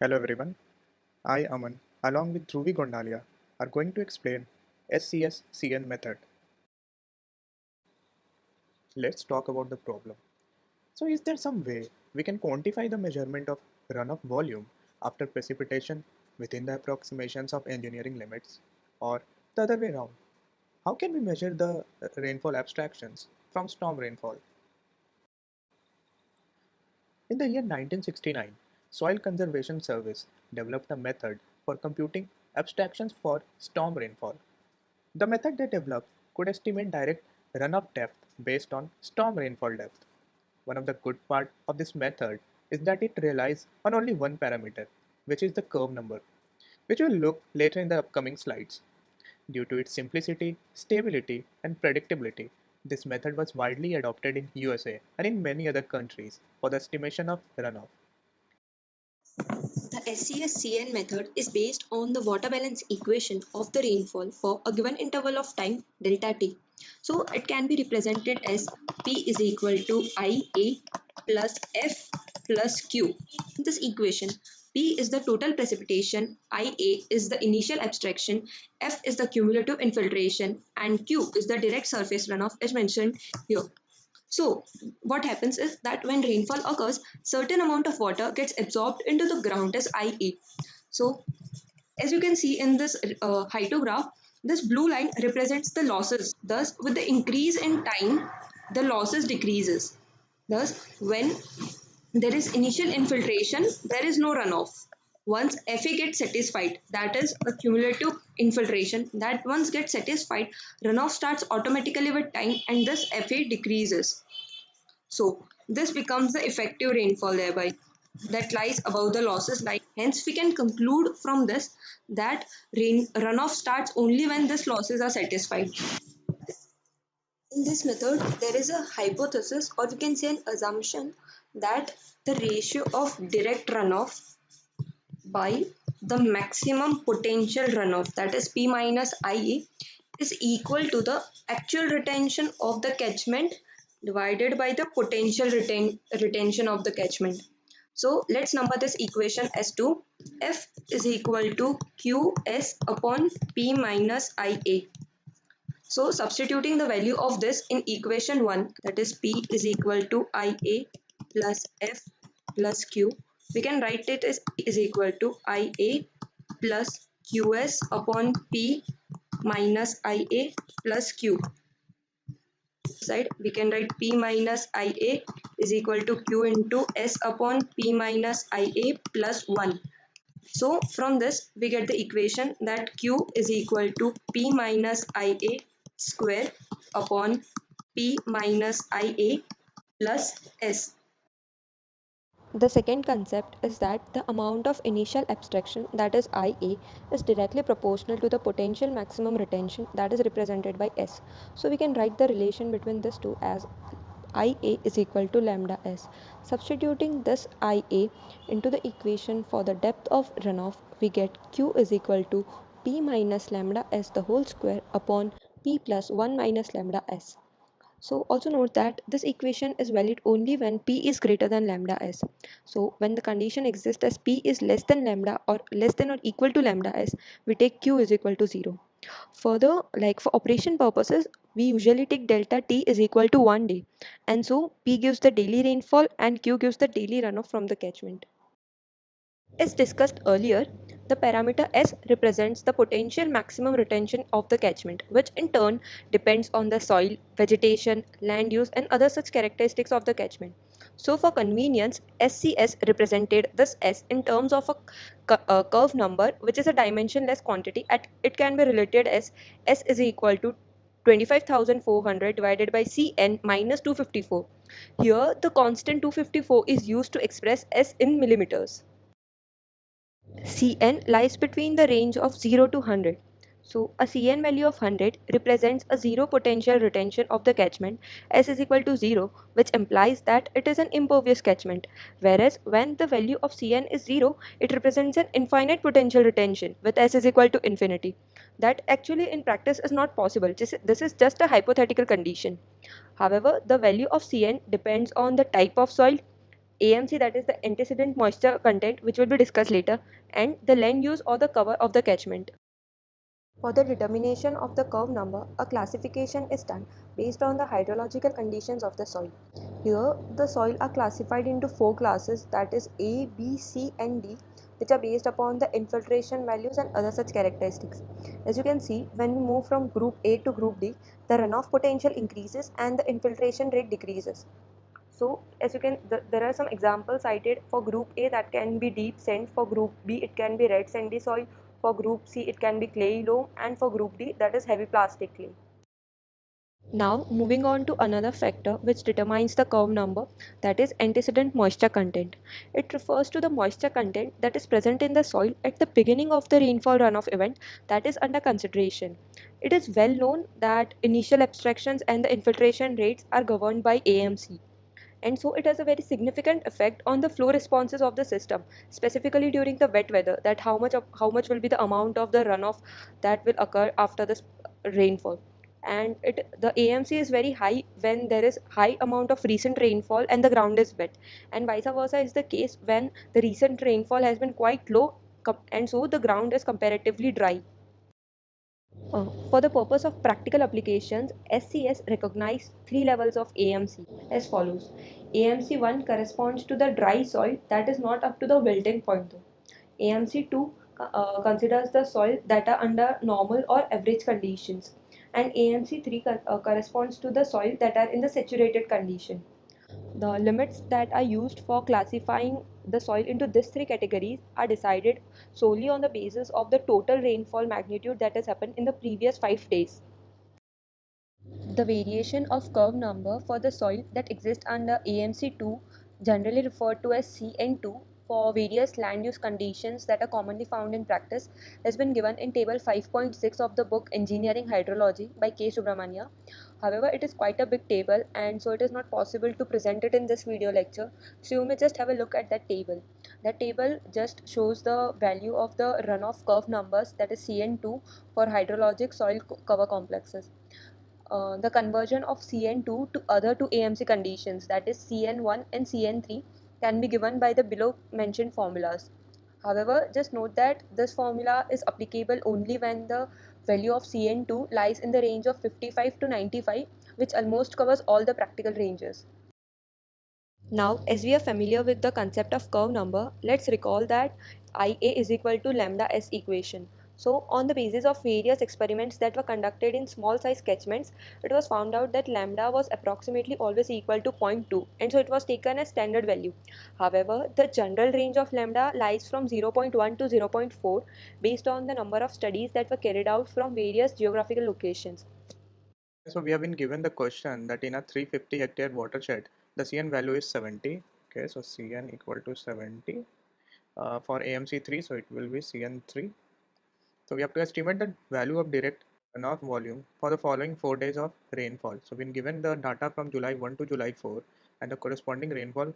Hello everyone, I Aman along with Dhruvi Gondalia are going to explain SCS-CN method. Let's talk about the problem. So is there some way we can quantify the measurement of runoff volume after precipitation within the approximations of engineering limits? Or the other way around, how can we measure the rainfall abstractions from storm rainfall? In the year 1969, Soil Conservation Service developed a method for computing abstractions for storm rainfall. The method they developed could estimate direct runoff depth based on storm rainfall depth. One of the good parts of this method is that it relies on only one parameter, which is the curve number, which we'll look later in the upcoming slides. Due to its simplicity, stability, and predictability, this method was widely adopted in USA and in many other countries for the estimation of runoff. The SCS-CN method is based on the water balance equation of the rainfall for a given interval of time delta t. So it can be represented as P is equal to IA plus F plus Q. In this equation, P is the total precipitation, IA is the initial abstraction, F is the cumulative infiltration, and Q is the direct surface runoff as mentioned here. So what happens is that when rainfall occurs, certain amount of water gets absorbed into the ground as IA. So as you can see in this hydrograph, this blue line represents the losses. Thus, with the increase in time, the losses decreases. Thus, when there is initial infiltration, there is no runoff. Once Fa gets satisfied, that is a cumulative infiltration, that once gets satisfied, runoff starts automatically with time and thus Fa decreases. So this becomes the effective rainfall thereby that lies above the losses line. Hence, we can conclude from this that rain runoff starts only when these losses are satisfied. In this method, there is a hypothesis or we can say an assumption that the ratio of direct runoff by the maximum potential runoff, that is P minus IA, is equal to the actual retention of the catchment divided by the potential retention of the catchment. So let's number this equation as 2. F is equal to QS upon P minus IA. So substituting the value of this in equation 1, that is P is equal to IA plus F plus Q, we can write it as P is equal to IA plus QS upon P minus IA plus Q. Side we can write P minus IA is equal to Q into S upon P minus IA plus 1. So from this we get the equation that Q is equal to P minus IA square upon P minus IA plus S. The second concept is that the amount of initial abstraction, that is IA, is directly proportional to the potential maximum retention, that is represented by S. So we can write the relation between these two as IA is equal to lambda S. Substituting this IA into the equation for the depth of runoff, we get Q is equal to P minus lambda S the whole square upon P plus 1 minus lambda S. So also note that this equation is valid only when P is greater than lambda S. So when the condition exists as P is less than lambda or less than or equal to lambda S, we take Q is equal to 0. Further, like for operation purposes, we usually take delta T is equal to 1 day. And so P gives the daily rainfall and Q gives the daily runoff from the catchment. As discussed earlier, the parameter S represents the potential maximum retention of the catchment, which in turn depends on the soil, vegetation, land use, and other such characteristics of the catchment. So, for convenience, SCS represented this S in terms of a curve number, which is a dimensionless quantity. It can be related as S is equal to 25,400 divided by Cn minus 254. Here, the constant 254 is used to express S in millimeters. Cn lies between the range of 0 to 100. So a Cn value of 100 represents a zero potential retention of the catchment. S is equal to 0, which implies that it is an impervious catchment. Whereas when the value of Cn is 0, it represents an infinite potential retention with S is equal to infinity. That actually in practice is not possible. This is just a hypothetical condition. However, the value of Cn depends on the type of soil, AMC, that is the antecedent moisture content, which will be discussed later, and the land use or the cover of the catchment. For the determination of the curve number, a classification is done based on the hydrological conditions of the soil. Here, the soil are classified into four classes, that is A, B, C and D, which are based upon the infiltration values and other such characteristics. As you can see, when we move from group A to group D, the runoff potential increases and the infiltration rate decreases. So as you can, there are some examples cited. For group A, that can be deep sand; for group B, it can be red sandy soil; for group C, it can be clayey loam; and for group D, that is heavy plastic clay. Now moving on to another factor which determines the curve number, that is antecedent moisture content. It refers to the moisture content that is present in the soil at the beginning of the rainfall runoff event that is under consideration. It is well known that initial abstractions and the infiltration rates are governed by AMC, and so it has a very significant effect on the flow responses of the system, specifically during the wet weather, that how much will be the amount of the runoff that will occur after this rainfall. And the AMC is very high when there is high amount of recent rainfall and the ground is wet, and vice versa is the case when the recent rainfall has been quite low, and so the ground is comparatively dry. For the purpose of practical applications, SCS recognized three levels of AMC as follows. AMC 1 corresponds to the dry soil that is not up to the wilting point though. AMC 2 considers the soil that are under normal or average conditions, and AMC 3 corresponds to the soil that are in the saturated condition. The limits that are used for classifying the soil into these three categories are decided solely on the basis of the total rainfall magnitude that has happened in the previous 5 days. The variation of curve number for the soil that exists under AMC2, generally referred to as CN2, for various land use conditions that are commonly found in practice, has been given in table 5.6 of the book Engineering Hydrology by K. Subramania. However, it is quite a big table, and so it is not possible to present it in this video lecture. So you may just have a look at that table. That table just shows the value of the runoff curve numbers, that is CN2, for hydrologic soil cover complexes. The conversion of CN2 to other two AMC conditions, that is CN1 and CN3, can be given by the below mentioned formulas. However, just note that this formula is applicable only when the value of CN2 lies in the range of 55 to 95, which almost covers all the practical ranges. Now, as we are familiar with the concept of curve number, let's recall that IA is equal to lambda S equation. So, on the basis of various experiments that were conducted in small size catchments, it was found out that lambda was approximately always equal to zero point 0.2, and so it was taken as standard value. However, the general range of lambda lies from 0.1 to 0.4 based on the number of studies that were carried out from various geographical locations. So we have been given the question that in a 350 hectare watershed, the CN value is 70. Okay, so CN equal to 70. For AMC3, so it will be CN3. So we have to estimate the value of direct runoff volume for the following 4 days of rainfall. So we've been given the data from July 1 to July 4 and the corresponding rainfall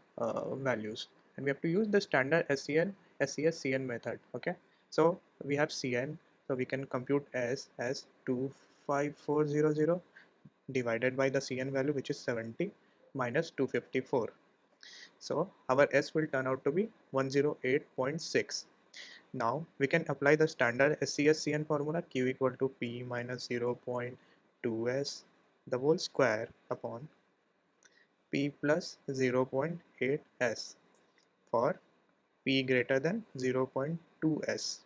values. And we have to use the standard SCN, SCS CN method. Okay, so we have CN, so we can compute S as 25400 divided by the CN value, which is 70, minus 254. So our S will turn out to be 108.6. Now we can apply the standard SCS-CN formula, Q equal to P minus 0.2S the whole square upon P plus 0.8S for P greater than 0.2S.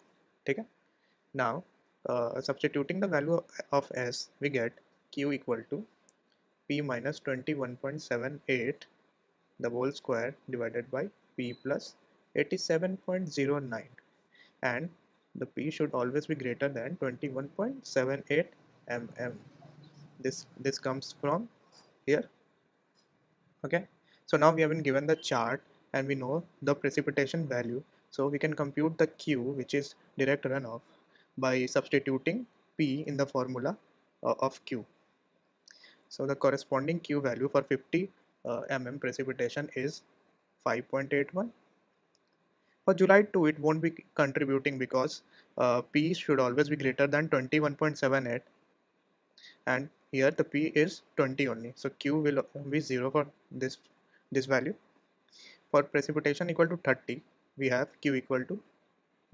Okay? Now substituting the value of S, we get Q equal to P minus 21.78 the whole square divided by P plus 87.09, and the P should always be greater than 21.78 mm. This comes from here. Okay, so now we have been given the chart and we know the precipitation value, so we can compute the Q, which is direct runoff, by substituting P in the formula of Q. So the corresponding Q value for 50 mm precipitation is 5.81. For July 2, it won't be contributing because P should always be greater than 21.78, and here the P is 20 only. So Q will be 0 for this value. For precipitation equal to 30, we have Q equal to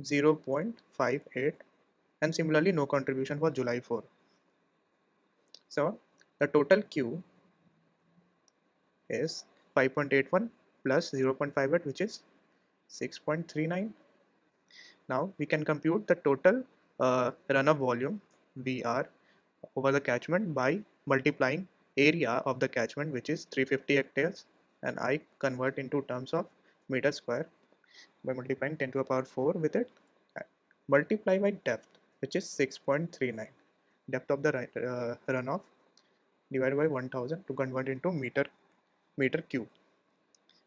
0.58, and similarly no contribution for July 4. So the total Q is 5.81 plus 0.58, which is 6.39. Now we can compute the total runoff volume VR over the catchment by multiplying area of the catchment, which is 350 hectares, and I convert into terms of meter square by multiplying 10 to the power 4 with it, multiply by depth, which is 6.39, depth of the runoff divided by 1000 to convert into meter cube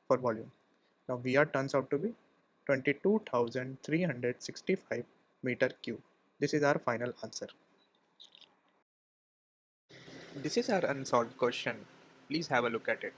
for volume. Now VR turns out to be 22,365 meter cube. This is our final answer. This is our unsolved question. Please have a look at it.